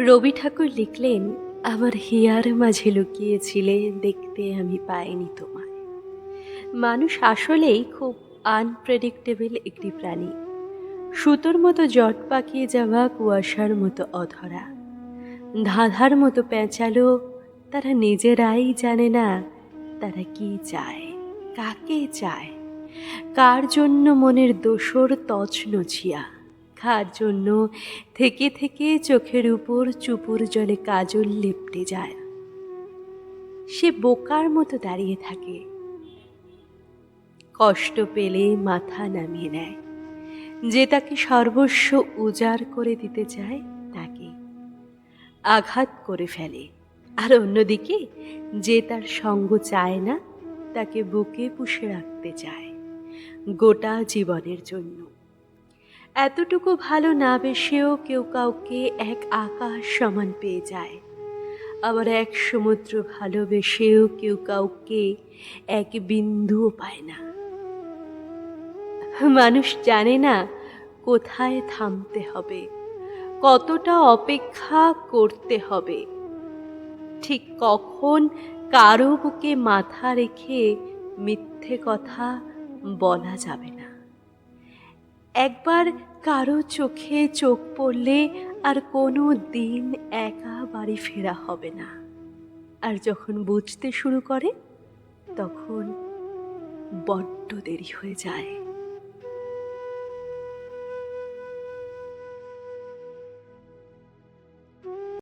রবি ঠাকুর লিখলেন, আমার হিয়ার মাঝে লুকিয়েছিলে, দেখতে আমি পাইনি তোমায়। মানুষ আসলেই খুব আনপ্রেডিক্টেবল একটি প্রাণী। সুতোর মতো জট পাকিয়ে যাওয়া, কুয়াশার মতো অধরা, ধাঁধার মতো পেঁচালো। তারা নিজেরাই জানে না তারা কি চায়, কাকে চায়, কার জন্য মনের দোসর তছনছিয়া, কার জন্য থেকে থেকে চোখের উপর চুপুর জলে কাজল লেপটে যায়। সে বোকার মতো দাঁড়িয়ে থাকে, কষ্ট পেলে মাথা নামিয়ে নেয়। যে তাকে সর্বস্ব উজাড় করে দিতে চায় তাকে আঘাত করে ফেলে, আর অন্যদিকে যে তার সঙ্গ চায় না তাকে বুকে পুষে রাখতে চায় গোটা জীবনের জন্য। এতটুকু ভালো না বেসেও কেউ কাউকে এক আকাশ সমান পেয়ে যায়, আবার এক সমুদ্র ভালোবেসেও কেউ কাউকে এক বিন্দুও পায় না। মানুষ জানে না কোথায় থামতে হবে, কতটা অপেক্ষা করতে হবে, ঠিক কখন কারো বুকে মাথা রেখে মিথ্যে কথা বলা যাবে না। একবার কারো চোখে চোখ পড়লে আর কোনো দিন একা বাড়ি ফেরা হবে না। আর যখন বুঝতে শুরু করে তখন বড্ড দেরি হয়ে যায়।